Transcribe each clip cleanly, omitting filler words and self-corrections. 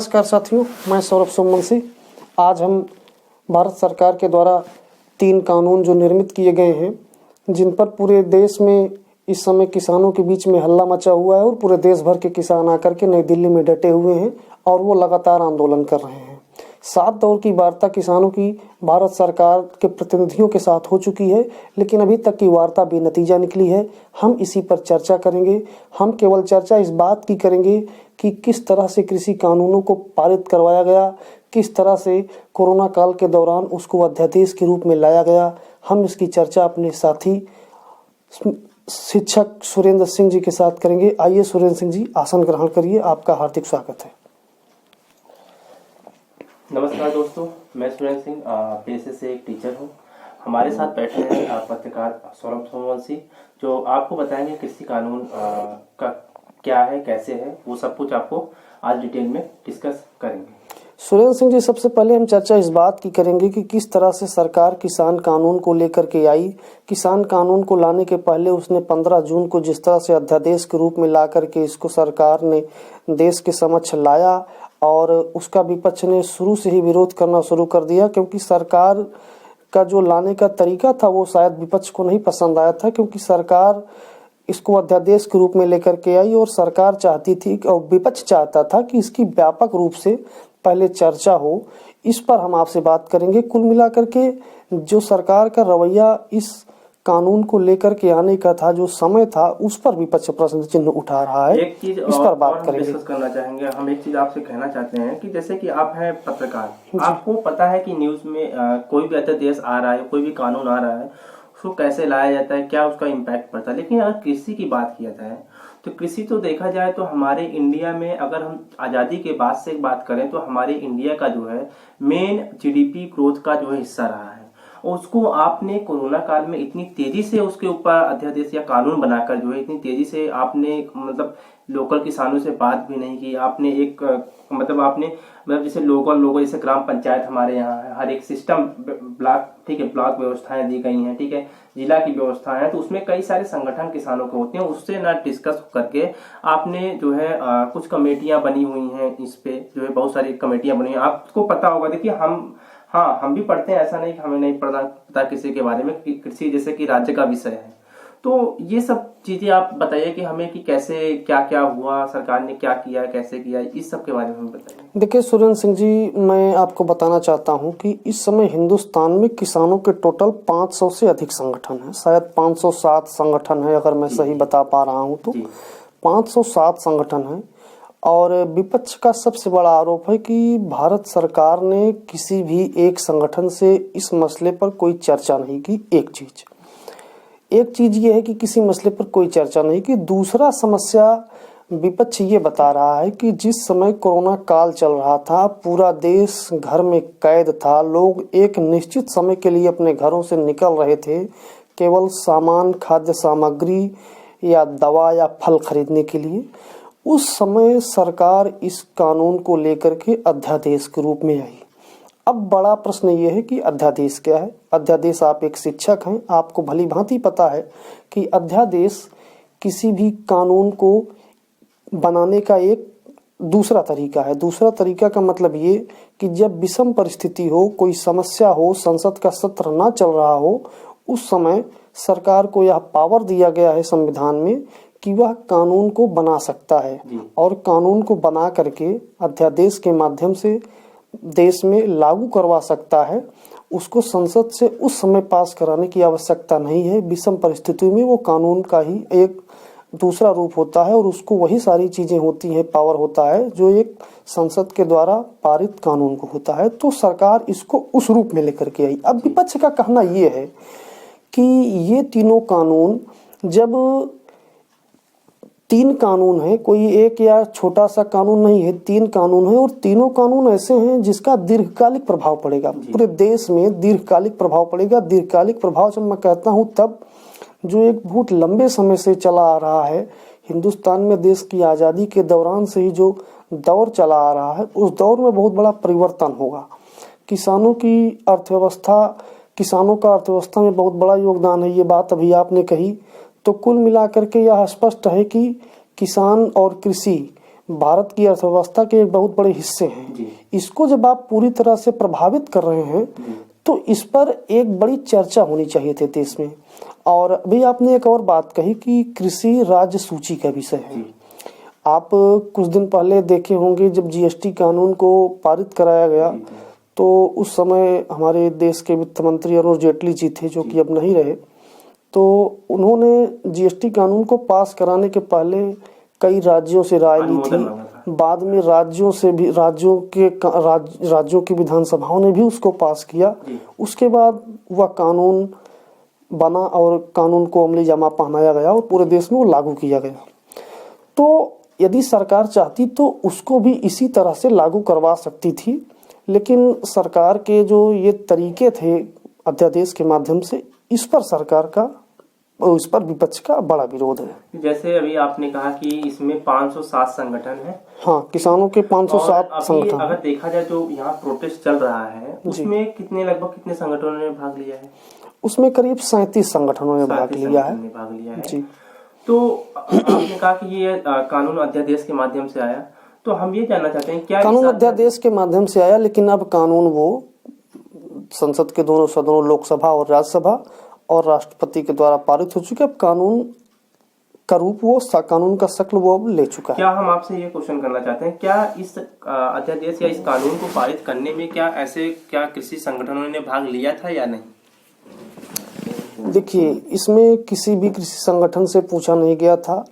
नमस्कार साथियों, मैं सौरभ सोमवंशी। आज हम भारत सरकार के द्वारा 3 कानून जो निर्मित किए गए हैं, जिन पर पूरे देश में इस समय किसानों के बीच में हल्ला मचा हुआ है और पूरे देश भर के किसान आकर के नई दिल्ली में डटे हुए हैं और वो लगातार आंदोलन कर रहे हैं। 7 दौर की वार्ता किसानों की भारत सरकार के प्रतिनिधियों के साथ हो चुकी है, लेकिन अभी तक की वार्ता बेनतीजा निकली है। हम इसी पर चर्चा करेंगे। हम केवल चर्चा इस बात की करेंगे कि किस तरह से कृषि कानूनों को पारित करवाया गया, किस तरह से कोरोना काल के दौरान उसको अध्यादेश के रूप में लाया गया। हम इसकी चर्चा अपने साथी शिक्षक सुरेंद्र सिंह जी के साथ करेंगे। आइए सुरेंद्र सिंह जी, आसन ग्रहण करिए। आपका हार्दिक स्वागत है। नमस्कार दोस्तों, मैं सुरेंद्र सिंह पेशे से एक टीचर हूँ। हमारे साथ बैठे हैं पत्रकार सौरभ सोमवंशी, जो आपको बताएंगे कृषि कानून का क्या है, कैसे है, वो सब कुछ आपको आज डिटेल में डिस्कस करेंगे। सुरेंद्र सिंह जी, सबसे पहले हम चर्चा इस बात की करेंगे कि किस तरह से सरकार किसान कानून को लेकर के आई। किसान कानून को लाने के पहले उसने 15 जून को जिस तरह से अध्यादेश के रूप में ला करके इसको सरकार ने देश के समक्ष लाया और उसका विपक्ष ने शुरू से ही विरोध करना शुरू कर दिया, क्योंकि सरकार का जो लाने का तरीका था वो शायद विपक्ष को नहीं पसंद आया था, क्योंकि सरकार इसको अध्यादेश के रूप में लेकर के आई और सरकार चाहती थी और विपक्ष चाहता था कि इसकी व्यापक रूप से पहले चर्चा हो। इस पर हम आपसे बात करेंगे। कुल मिलाकर के जो सरकार का रवैया इस कानून को लेकर के आने का था, जो समय था, उस पर विपक्ष प्रश्न चिन्ह उठा रहा है। एक चीज इस पर बात करेंगे, डिस्कस करना चाहेंगे। हम एक चीज आपसे कहना चाहते हैं कि जैसे कि आप हैं पत्रकार, आपको पता है कि न्यूज में कोई भी अध्यादेश आ रहा है, कोई भी कानून आ रहा है, उसको कैसे लाया जाता है, क्या उसका इम्पैक्ट पड़ता है। लेकिन अगर कृषि की बात किया जाए तो कृषि तो देखा जाए तो हमारे इंडिया में, अगर हम आज़ादी के बाद से बात करें तो हमारे इंडिया का जो है मेन जीडीपी ग्रोथ का जो है हिस्सा रहा है। उसको आपने कोरोना काल में इतनी तेजी से उसके ऊपर अध्यादेश या कानून बनाकर जो है इतनी तेजी से आपने मतलब लोकल किसानों से बात भी नहीं की। आपने एक मतलब जैसे लोगों जैसे ग्राम पंचायत हमारे यहाँ है, हर एक सिस्टम ब्लॉक, ठीक है, ब्लॉक व्यवस्थाएं दी गई हैं, ठीक है, जिला की व्यवस्था है, तो उसमें कई सारे संगठन किसानों के होते हैं। उससे ना डिस्कस करके आपने जो है कुछ कमेटियां बनी हुई हैं, इस पे जो है बहुत सारी कमेटियां बनी हुई हैं। आपको पता होगा, देखिए हम भी पढ़ते हैं, ऐसा नहीं कि हमें नहीं पता किसी के बारे में। कृषि जैसे कि राज्य का विषय है, तो ये सब चीजें आप बताइए कि हमें कि कैसे क्या क्या हुआ, सरकार ने क्या किया, कैसे किया, इस सब के बारे में हमें बताइए। देखिए सुरेंद्र सिंह जी, मैं आपको बताना चाहता हूं कि इस समय हिंदुस्तान में किसानों के टोटल 500 से अधिक संगठन हैं। शायद 507 संगठन है, अगर मैं सही बता पा रहा हूं तो 507 संगठन हैं। और विपक्ष का सबसे बड़ा आरोप है कि भारत सरकार ने किसी भी एक संगठन से इस मसले पर कोई चर्चा नहीं की। एक चीज ये है कि किसी मसले पर कोई चर्चा नहीं की। दूसरा समस्या विपक्ष ये बता रहा है कि जिस समय कोरोना काल चल रहा था, पूरा देश घर में कैद था, लोग एक निश्चित समय के लिए अपने घरों से निकल रहे थे केवल सामान, खाद्य सामग्री या दवा या फल खरीदने के लिए। उस समय सरकार इस कानून को लेकर के अध्यादेश के रूप में आई। अब बड़ा प्रश्न ये है कि अध्यादेश क्या है। अध्यादेश, आप एक शिक्षक हैं, आपको भली भांति पता है कि अध्यादेश किसी भी कानून को बनाने का एक दूसरा तरीका है। दूसरा तरीका का मतलब ये कि जब विषम परिस्थिति हो, कोई समस्या हो, संसद का सत्र ना चल रहा हो, उस समय सरकार को यह पावर दिया गया है संविधान में कि वह कानून को बना सकता है और कानून को बना करके अध्यादेश के माध्यम से देश में लागू करवा सकता है। उसको संसद से उस समय पास कराने की आवश्यकता नहीं है। विषम परिस्थिति में वो कानून का ही एक दूसरा रूप होता है और उसको वही सारी चीजें होती हैं, पावर होता है जो एक संसद के द्वारा पारित कानून को होता है। तो सरकार इसको उस रूप में लेकर के आई। अब विपक्ष का कहना ये है कि ये तीनों कानून, जब 3 कानून है, कोई एक या छोटा सा कानून नहीं है, 3 कानून है और तीनों कानून ऐसे हैं जिसका दीर्घकालिक प्रभाव पड़ेगा, पूरे देश में दीर्घकालिक प्रभाव पड़ेगा। दीर्घकालिक प्रभाव जब मैं कहता हूँ तब जो एक बहुत लंबे समय से चला आ रहा है, हिंदुस्तान में देश की आज़ादी के दौरान से ही जो दौर चला आ रहा है, उस दौर में बहुत बड़ा परिवर्तन होगा। किसानों का अर्थव्यवस्था में बहुत बड़ा योगदान है, ये बात अभी आपने कही। तो कुल मिलाकर के यह स्पष्ट है कि किसान और कृषि भारत की अर्थव्यवस्था के एक बहुत बड़े हिस्से हैं। इसको जब आप पूरी तरह से प्रभावित कर रहे हैं तो इस पर एक बड़ी चर्चा होनी चाहिए थी देश में। और अभी आपने एक और बात कही कि कृषि राज्य सूची का विषय है। आप कुछ दिन पहले देखे होंगे जब जीएसटी कानून को पारित कराया गया तो उस समय हमारे देश के वित्त मंत्री अरुण जेटली जी थे, जो कि अब नहीं रहे। तो उन्होंने जीएसटी कानून को पास कराने के पहले कई राज्यों से राय ली थी। बाद में राज्यों की विधानसभाओं ने भी उसको पास किया। उसके बाद वह कानून बना और कानून को अमली जामा पहनाया गया और पूरे देश में वो लागू किया गया। तो यदि सरकार चाहती तो उसको भी इसी तरह से लागू करवा सकती थी, लेकिन सरकार के जो ये तरीके थे अध्यादेश के माध्यम से, इस पर विपक्ष का बड़ा विरोध है। जैसे अभी आपने कहा कि इसमें 507 संगठन है। हाँ, किसानों के 507 संगठन। अगर देखा जाए जो यहाँ प्रोटेस्ट चल रहा है उसमें लगभग कितने संगठनों ने भाग लिया है? उसमें करीब 37 संगठनों ने भाग लिया है जी। तो आपने कहा कि ये कानून अध्यादेश के माध्यम से आया, तो हम ये जानना चाहते हैं क्या कानून अध्यादेश के माध्यम से आया, लेकिन अब कानून वो संसद के दोनों सदनों, लोकसभा और राज्यसभा और राष्ट्रपति के द्वारा पारित हो चुके। अब कानून का रूप कानून का शक्ल वो अब ले चुका है। क्या हम आपसे ये क्वेश्चन करना चाहते हैं, क्या इस अध्यादेश या इस कानून को पारित करने में क्या कृषि संगठनों ने भाग लिया था या नहीं? देखिए, इसमें किसी भी कृषि संगठन से पूछा नहीं गया था।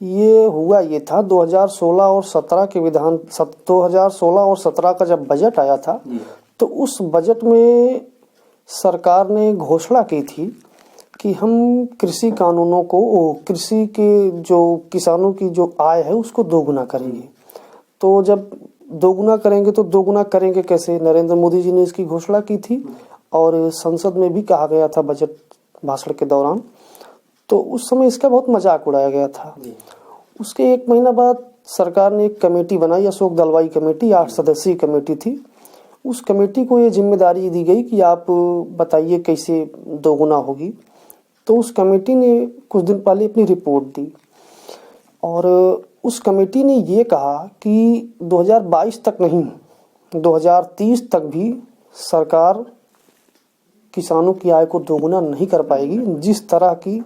ये था 2016 और 17 का जब बजट आया था तो उस बजट में सरकार ने घोषणा की थी कि हम कृषि कानूनों को, कृषि के जो किसानों की जो आय है उसको दोगुना करेंगे। तो जब दोगुना करेंगे तो दोगुना करेंगे कैसे? नरेंद्र मोदी जी ने इसकी घोषणा की थी और संसद में भी कहा गया था बजट भाषण के दौरान। तो उस समय इसका बहुत मजाक उड़ाया गया था। उसके एक महीना बाद सरकार ने एक कमेटी बनाई, अशोक दलवाई कमेटी, 8 सदस्यीय कमेटी थी। उस कमेटी को ये जिम्मेदारी दी गई कि आप बताइए कैसे दोगुना होगी। तो उस कमेटी ने कुछ दिन पहले अपनी रिपोर्ट दी और उस कमेटी ने ये कहा कि 2022 तक नहीं, 2030 तक भी सरकार किसानों की आय को दोगुना नहीं कर पाएगी। जिस तरह की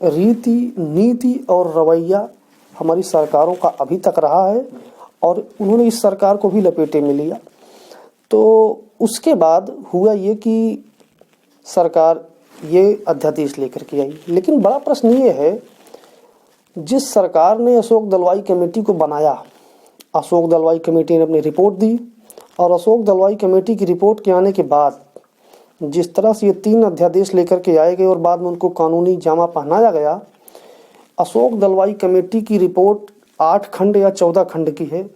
रीति, नीति और रवैया हमारी सरकारों का अभी तक रहा है, और उन्होंने इस सरकार को भी लपेटे में लिया। तो उसके बाद हुआ ये कि सरकार ये अध्यादेश लेकर के आई। लेकिन बड़ा प्रश्न ये है, जिस सरकार ने अशोक दलवाई कमेटी को बनाया, अशोक दलवाई कमेटी ने अपनी रिपोर्ट दी और अशोक दलवाई कमेटी की रिपोर्ट के आने के बाद जिस तरह से ये 3 अध्यादेश लेकर के आए गए और बाद में उनको कानूनी जामा पहनाया गया। अशोक दलवाई कमेटी की रिपोर्ट 8 खंड या 14 खंड की है,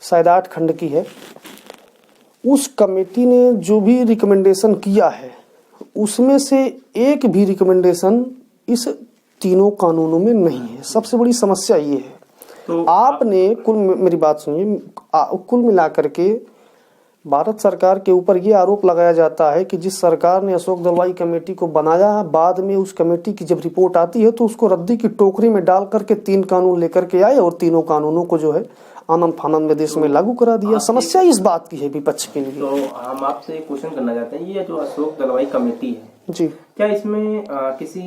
शायद 8 खंड की है। उस कमेटी ने जो भी रिकमेंडेशन किया है उसमें से एक भी रिकमेंडेशन इस तीनों कानूनों में नहीं है। सबसे बड़ी समस्या ये है। तो आपने मेरी बात सुनिए, कुल मिलाकर के भारत सरकार के ऊपर ये आरोप लगाया जाता है कि जिस सरकार ने अशोक दलवाई कमेटी को बनाया, बाद में उस कमेटी की जब रिपोर्ट आती है तो उसको रद्दी की टोकरी में डाल करके 3 कानून लेकर के आए और तीनों कानूनों को जो है आनंद फानंद में देश में लागू करा दिया। समस्या इस बात की है विपक्ष के लिए। तो हम आपसे क्वेश्चन करना चाहते हैं, ये जो अशोक दलवाई कमेटी है जी, क्या इसमें किसी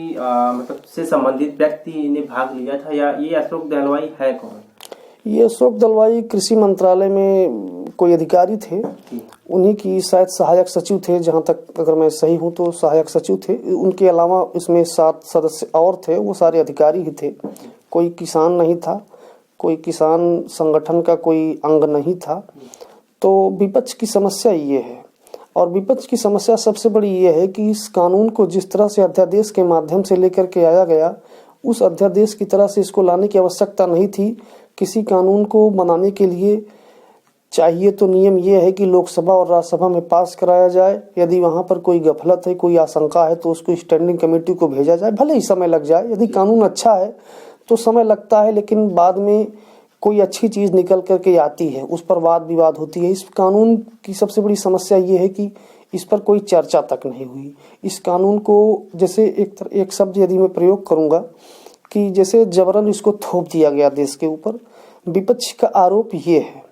मतलब से संबंधित व्यक्ति ने भाग लिया था, या ये अशोक दलवाई है कौन? ये अशोक दलवाई कृषि मंत्रालय में कोई अधिकारी थे, उन्हीं की शायद सहायक सचिव थे, जहां तक अगर मैं सही हूं तो सहायक सचिव थे। उनके अलावा इसमें 7 सदस्य और थे, वो सारे अधिकारी ही थे। कोई किसान नहीं था, कोई किसान संगठन का कोई अंग नहीं था। तो विपक्ष की समस्या ये है, और विपक्ष की समस्या सबसे बड़ी ये है कि इस कानून को जिस तरह से अध्यादेश के माध्यम से लेकर के आया गया, उस अध्यादेश की तरह से इसको लाने की आवश्यकता नहीं थी। किसी कानून को बनाने के लिए चाहिए तो नियम ये है कि लोकसभा और राज्यसभा में पास कराया जाए। यदि वहाँ पर कोई गफलत है, कोई आशंका है, तो उसको स्टैंडिंग कमेटी को भेजा जाए, भले ही समय लग जाए। यदि कानून अच्छा है तो समय लगता है, लेकिन बाद में कोई अच्छी चीज़ निकल करके आती है, उस पर वाद विवाद होती है। इस कानून की सबसे बड़ी समस्या ये है कि इस पर कोई चर्चा तक नहीं हुई। इस कानून को जैसे एक शब्द यदि मैं प्रयोग करूँगा कि जैसे जबरन इसको थोप दिया गया देश के ऊपर। विपक्ष का आरोप ये है,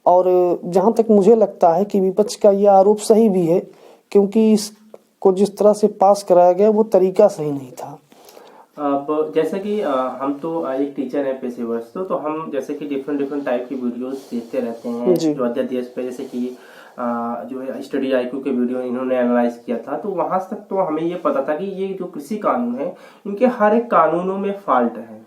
और जहाँ तक मुझे लगता है कि विपक्ष का ये आरोप सही भी है, क्योंकि इसको जिस तरह से पास कराया गया वो तरीका सही नहीं था। अब जैसे कि हम तो एक टीचर हैं पेशेवर, तो हम जैसे कि डिफरेंट टाइप की वीडियोस देखते रहते हैं जो अध्यादेश पे, जैसे कि जो है स्टडी IQ के वीडियो इन्होंने एनालाइज किया था, तो वहां तक तो हमें ये पता था कि ये जो कृषि कानून है इनके हर एक कानूनों में फॉल्ट है,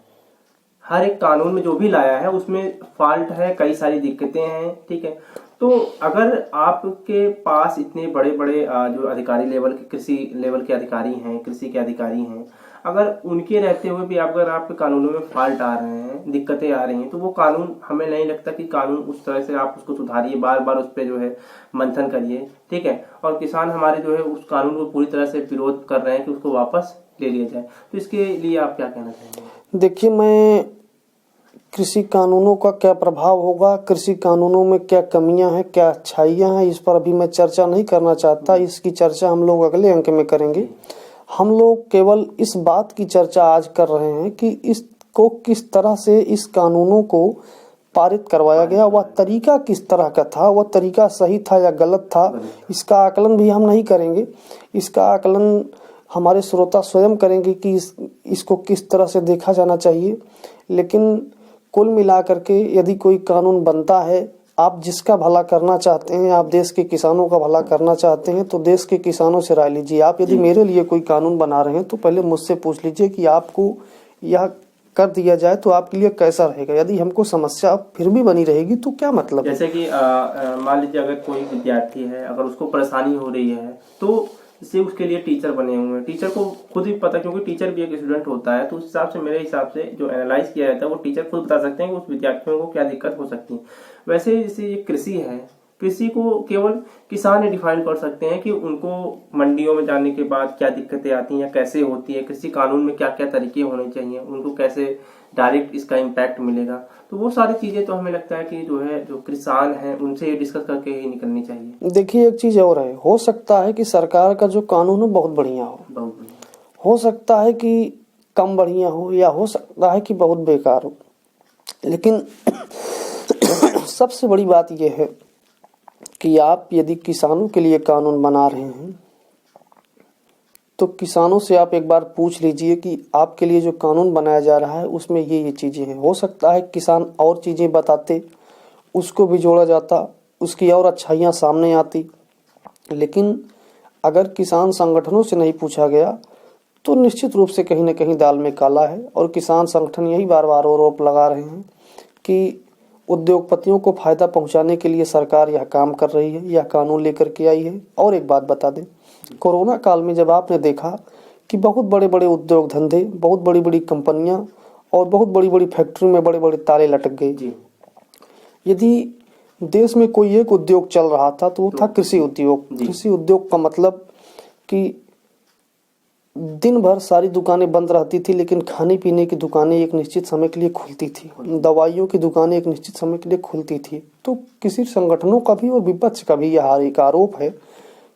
हर एक कानून में जो भी लाया है उसमें फॉल्ट है, कई सारी दिक्कतें हैं, ठीक है। तो अगर आपके पास इतने बड़े बड़े जो अधिकारी लेवल के, कृषि लेवल के अधिकारी हैं, कृषि के अधिकारी हैं, अगर उनके रहते हुए भी अगर आपके कानूनों में फॉल्ट आ रहे हैं, दिक्कतें आ रही हैं, तो वो कानून, हमें नहीं लगता कि कानून उस तरह से आप उसको सुधारिए, बार बार उस पर जो है मंथन करिए, ठीक है। और किसान हमारे जो है उस कानून को पूरी तरह से विरोध कर रहे हैं कि उसको वापस ले लिया जाए, तो इसके लिए आप क्या कहना चाहेंगे? देखिए, मैं कृषि कानूनों का क्या प्रभाव होगा, कृषि कानूनों में क्या कमियां हैं, क्या अच्छाइयां हैं, इस पर अभी मैं चर्चा नहीं करना चाहता। इसकी चर्चा हम लोग अगले अंक में करेंगे। हम लोग केवल इस बात की चर्चा आज कर रहे हैं कि इसको किस तरह से, इस कानूनों को पारित करवाया गया, वह तरीका किस तरह का था, वह तरीका सही था या गलत था, इसका आकलन भी हम नहीं करेंगे। इसका आकलन हमारे श्रोता स्वयं करेंगे कि इसको किस तरह से देखा जाना चाहिए। लेकिन कुल मिलाकर के यदि कोई कानून बनता है, आप जिसका भला करना चाहते हैं, आप देश के किसानों का भला करना चाहते हैं, तो देश के किसानों से राय लीजिए। आप यदि मेरे लिए कोई कानून बना रहे हैं तो पहले मुझसे पूछ लीजिए कि आपको यह कर दिया जाए तो आपके लिए कैसा रहेगा। यदि हमको समस्या फिर भी बनी रहेगी तो क्या मतलब है? जैसे कि मान लीजिए अगर कोई विद्यार्थी है, अगर उसको परेशानी हो रही है, तो इससे उसके लिए टीचर बने हुए हैं, टीचर को खुद ही पता, क्योंकि टीचर भी एक स्टूडेंट होता है, तो उस हिसाब से, मेरे हिसाब से जो एनालाइज किया जाता है वो टीचर खुद बता सकते हैं कि उस विद्यार्थियों को क्या दिक्कत हो सकती है। वैसे जैसे ये कृषि है, कृषि को केवल किसान ही डिफाइन कर सकते हैं कि उनको मंडियों में जाने के बाद क्या दिक्कतें आती हैं या कैसे होती है, कृषि कानून में क्या क्या तरीके होने चाहिए, उनको कैसे डायरेक्ट इसका इम्पैक्ट मिलेगा। तो वो सारी चीजें तो हमें लगता है कि जो है, जो किसान हैं उनसे ये डिस्कस करके ही निकलनी चाहिए। देखिए, एक चीज और है, हो सकता है कि सरकार का जो कानून हो बहुत बढ़िया हो सकता है कि कम बढ़िया हो, या हो सकता है कि बहुत बेकार हो। लेकिन सबसे बड़ी बात यह है कि आप यदि किसानों के लिए कानून बना रहे हैं तो किसानों से आप एक बार पूछ लीजिए कि आपके लिए जो कानून बनाया जा रहा है उसमें ये चीजें हैं। हो सकता है किसान और चीजें बताते, उसको भी जोड़ा जाता, उसकी और अच्छाइयाँ सामने आती। लेकिन अगर किसान संगठनों से नहीं पूछा गया तो निश्चित रूप से कहीं न कहीं दाल में काला है। और किसान संगठन यही बार बार आरोप लगा रहे हैं कि उद्योगपतियों को फायदा पहुंचाने के लिए सरकार यह काम कर रही है, यह कानून लेकर के आई है। और एक बात बता दें, कोरोना काल में जब आपने देखा कि बहुत बड़े बड़े उद्योग धंधे, बहुत बड़ी बड़ी कंपनियां और बहुत बड़ी बड़ी फैक्ट्री में बड़े बड़े ताले लटक गए। यदि देश में कोई एक उद्योग चल रहा था तो वो था कृषि उद्योग। कृषि उद्योग का मतलब कि दिन भर सारी दुकानें बंद रहती थी, लेकिन खाने पीने की दुकानें एक निश्चित समय के लिए खुलती थी, दवाइयों की दुकानें एक निश्चित समय के लिए खुलती थी। तो किसी संगठनों का भी और विपक्ष का भी यह एक आरोप है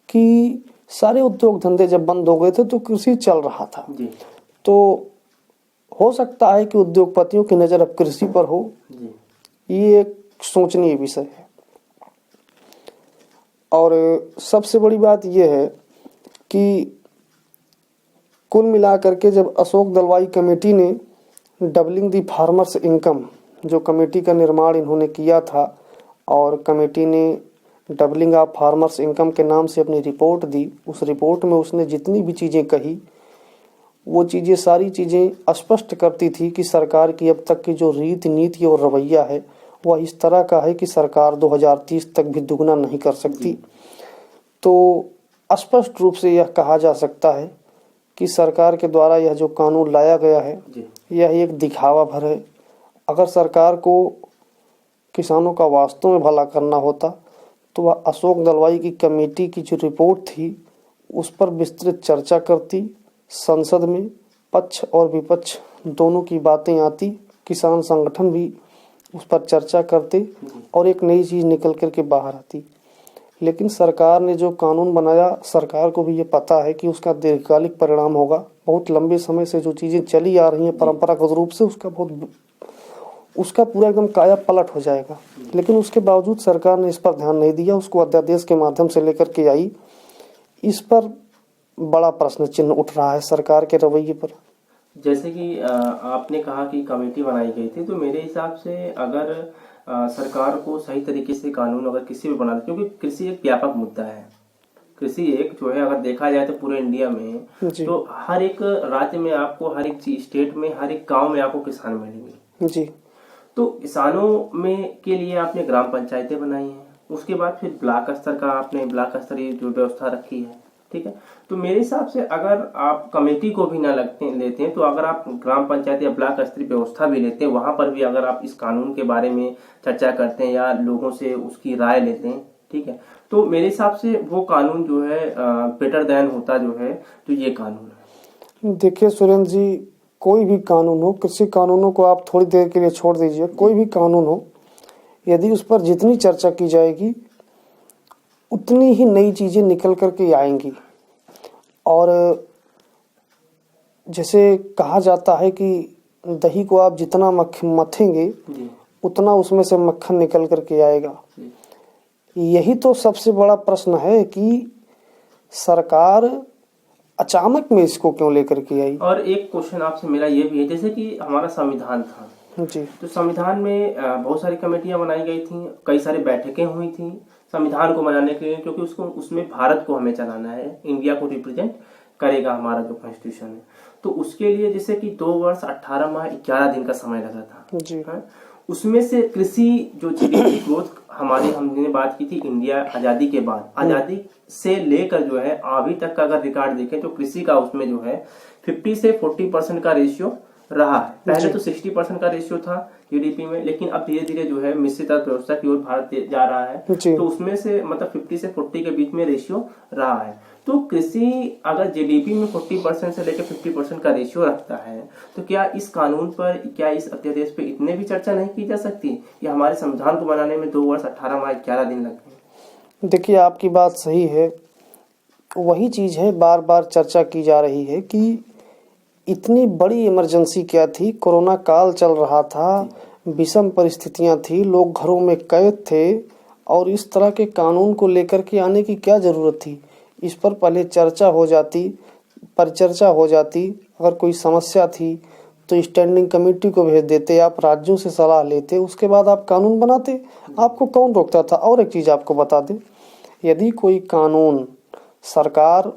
कि सारे उद्योग धंधे जब बंद हो गए थे तो कृषि चल रहा था। तो हो सकता है कि उद्योगपतियों की नजर अब कृषि पर हो, ये एक सोचनीय विषय है। और सबसे बड़ी बात यह है कि कुल मिलाकर के जब अशोक दलवाई कमेटी ने डबलिंग दी फार्मर्स इनकम, जो कमेटी का निर्माण इन्होंने किया था, और कमेटी ने डबलिंग ऑफ फार्मर्स इनकम के नाम से अपनी रिपोर्ट दी, उस रिपोर्ट में उसने जितनी भी चीज़ें कही वो चीज़ें, सारी चीज़ें स्पष्ट करती थी कि सरकार की अब तक की जो रीति नीति और रवैया है वह इस तरह का है कि सरकार 2030 तक भी दुगना नहीं कर सकती। तो स्पष्ट रूप से यह कहा जा सकता है कि सरकार के द्वारा यह जो कानून लाया गया है यह एक दिखावा भर है। अगर सरकार को किसानों का वास्तव में भला करना होता तो वह अशोक दलवाई की कमेटी की जो रिपोर्ट थी उस पर विस्तृत चर्चा करती, संसद में पक्ष और विपक्ष दोनों की बातें आती, किसान संगठन भी उस पर चर्चा करते और एक नई चीज़ निकल कर के बाहर आती। लेकिन सरकार ने जो कानून बनाया, सरकार को भी ये पता है कि उसका दीर्घकालिक परिणाम होगा। बहुत लंबे समय से जो चीज़ें चली आ रही हैं परंपरागत रूप से, उसका बहुत उसका पूरा एकदम काया पलट हो जाएगा। लेकिन उसके बावजूद सरकार ने इस पर ध्यान नहीं दिया, उसको अध्यादेश के माध्यम से लेकर के आई। इस पर बड़ा प्रश्न चिन्ह उठ रहा है सरकार के रवैये पर। जैसे कि आपने कहा कि कमेटी बनाई गई थी, तो मेरे हिसाब से अगर सरकार को सही तरीके से कानून अगर किसी भी बना, क्योंकि कृषि एक व्यापक मुद्दा है, कृषि एक जो है अगर देखा जाए तो पूरे इंडिया में तो हर एक राज्य में आपको, हर एक स्टेट में, हर एक गांव में आपको किसान मिलेंगे जी। तो किसानों में के लिए आपने ग्राम पंचायतें बनाई हैं, उसके बाद फिर ब्लॉक स्तर का आपने ब्लॉक स्तरीय जो व्यवस्था रखी है, ठीक है। तो मेरे हिसाब से अगर आप कमेटी को भी ना लेते हैं, तो अगर आप ग्राम पंचायत या ब्लॉक स्तरीय व्यवस्था भी लेते हैं, वहां पर भी अगर आप इस कानून के बारे में चर्चा करते हैं या लोगों से उसकी राय लेते हैं, ठीक है, तो मेरे हिसाब से वो कानून जो है बेटर देन होता जो है तो ये कानून है। देखिए सुरेंद्र जी, कोई भी कानून हो, कृषि कानूनों को आप थोड़ी देर के लिए छोड़ दीजिए, कोई भी कानून हो, यदि उस पर जितनी चर्चा की जाएगी उतनी ही नई चीजें निकल करके आएंगी। और जैसे कहा जाता है कि दही को आप जितना मथेंगे उतना उसमें से मक्खन निकल करके आएगा। यही तो सबसे बड़ा प्रश्न है कि सरकार अचानक में इसको क्यों लेकर के आई। और एक क्वेश्चन आपसे मेरा ये भी है, जैसे कि हमारा संविधान था जी, तो संविधान में बहुत सारी कमेटियां बनाई गई थी, कई सारी बैठकें हुई थी संविधान को बनाने के लिए, क्योंकि उसको उसमें भारत को हमें चलाना है, इंडिया को रिप्रेजेंट करेगा हमारा जो कॉन्स्टिट्यूशन है। तो उसके लिए जैसे कि 2 वर्ष 18 माह 11 दिन का समय लगा था जी। उसमें से कृषि जो जीडीपी ग्रोथ हमारी, हमने बात की थी इंडिया आजादी के बाद, आजादी से लेकर जो है अभी तक का अगर रिकॉर्ड देखें तो कृषि का उसमें जो है 50 से 40% का रेशियो रहा है। पहले तो 60% का रेशियो था जीडीपी में, लेकिन अब धीरे धीरे जो है मिश्रित अर्थव्यवस्था की ओर भारत जा रहा है, तो उसमें से मतलब 50 से 40 के बीच में रेशियो रहा है। तो कृषि अगर जीडीपी में 40% से लेकर 50% का रेशियो रखता है, तो क्या इस कानून पर, क्या इस अध्यादेश पे इतने भी चर्चा नहीं की जा सकती? या हमारे संविधान को बनाने में 2 वर्ष 18 माह 11 दिन लगे? देखिए आपकी बात सही है, वही चीज है, बार बार चर्चा की जा रही है कि इतनी बड़ी इमरजेंसी क्या थी, कोरोना काल चल रहा था, विषम परिस्थितियां थी, लोग घरों में कैद थे, और इस तरह के कानून को लेकर के आने की क्या जरूरत थी। इस पर पहले चर्चा हो जाती, परिचर्चा हो जाती, अगर कोई समस्या थी तो स्टैंडिंग कमेटी को भेज देते, आप राज्यों से सलाह लेते, उसके बाद आप कानून बनाते, आपको कौन रोकता था। और एक चीज आपको बता दें, यदि कोई कानून, सरकार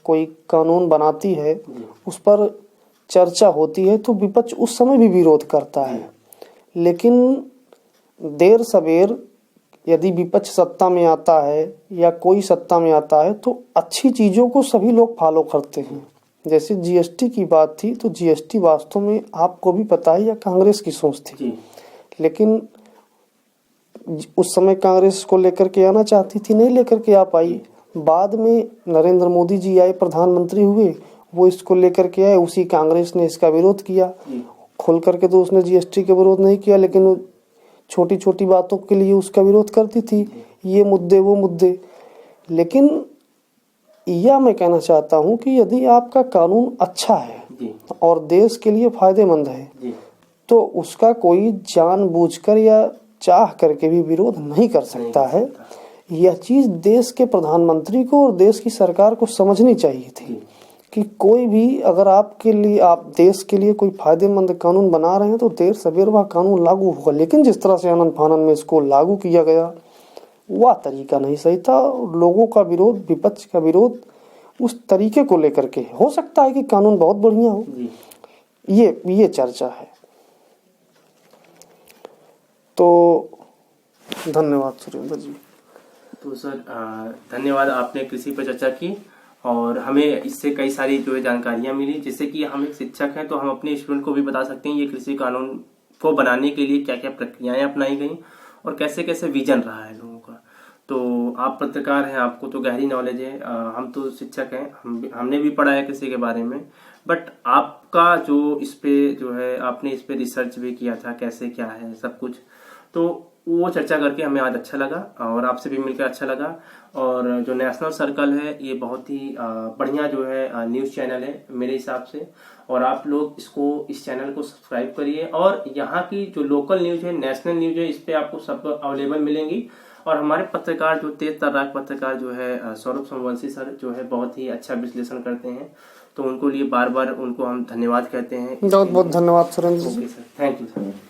कोई कानून बनाती है, उस पर चर्चा होती है तो विपक्ष उस समय भी विरोध करता है, लेकिन देर सवेर यदि विपक्ष सत्ता में आता है या कोई सत्ता में आता है तो अच्छी चीजों को सभी लोग फॉलो करते हैं। जैसे जीएसटी की बात थी, तो जीएसटी वास्तव में आपको भी पता है या कांग्रेस की सोच थी, लेकिन उस समय कांग्रेस को लेकर के आना चाहती थी, नहीं लेकर के आ पाई। बाद में नरेंद्र मोदी जी आए, प्रधानमंत्री हुए, वो इसको लेकर के आए, उसी कांग्रेस ने इसका विरोध किया खोल करके। तो उसने जीएसटी का विरोध नहीं किया, लेकिन छोटी छोटी बातों के लिए उसका विरोध करती थी, ये मुद्दे वो मुद्दे। लेकिन यह मैं कहना चाहता हूं कि यदि आपका कानून अच्छा है और देश के लिए फायदेमंद है, तो उसका कोई जानबूझकर या चाह करके भी विरोध नहीं कर सकता है। यह चीज देश के प्रधानमंत्री को और देश की सरकार को समझनी चाहिए थी कि कोई भी अगर आपके लिए, आप देश के लिए कोई फायदेमंद कानून बना रहे हैं तो देर सवेर वह कानून लागू होगा। लेकिन जिस तरह से आनन फानन में इसको लागू किया गया, वह तरीका नहीं सही था। लोगों का विरोध, विपक्ष का विरोध उस तरीके को लेकर के, हो सकता है कि कानून बहुत बढ़िया हो, ये चर्चा है। तो धन्यवाद सुरेंद्र जी। तो सर धन्यवाद, आपने कृषि पर चर्चा की और हमें इससे कई सारी जो है जानकारियां मिली, जिससे कि हम एक शिक्षक हैं तो हम अपने स्टूडेंट को भी बता सकते हैं ये कृषि कानून को बनाने के लिए क्या क्या प्रक्रियाएं अपनाई गई और कैसे कैसे विजन रहा है लोगों का। तो आप पत्रकार हैं, आपको तो गहरी नॉलेज है, हम तो शिक्षक हैं, हमने भी पढ़ा है कृषि के बारे में, बट आपका जो इस पे जो है आपने इस पे रिसर्च भी किया था, कैसे क्या है सब कुछ, तो वो चर्चा करके हमें आज अच्छा लगा और आपसे भी मिलकर अच्छा लगा। और जो नेशनल सर्कल है ये बहुत ही बढ़िया जो है न्यूज़ चैनल है मेरे हिसाब से, और आप लोग इस चैनल को सब्सक्राइब करिए। और यहाँ की जो लोकल न्यूज़ है, नेशनल न्यूज़ है, इस पे आपको सब अवेलेबल मिलेंगी। और हमारे पत्रकार जो तेज तर्राक पत्रकार जो है सौरभ सोमवंशी सर जो है बहुत ही अच्छा विश्लेषण करते हैं, तो उनको लिए बार बार उनको हम धन्यवाद कहते हैं। बहुत बहुत धन्यवाद Surendra ji. Okay sir, thank you sir.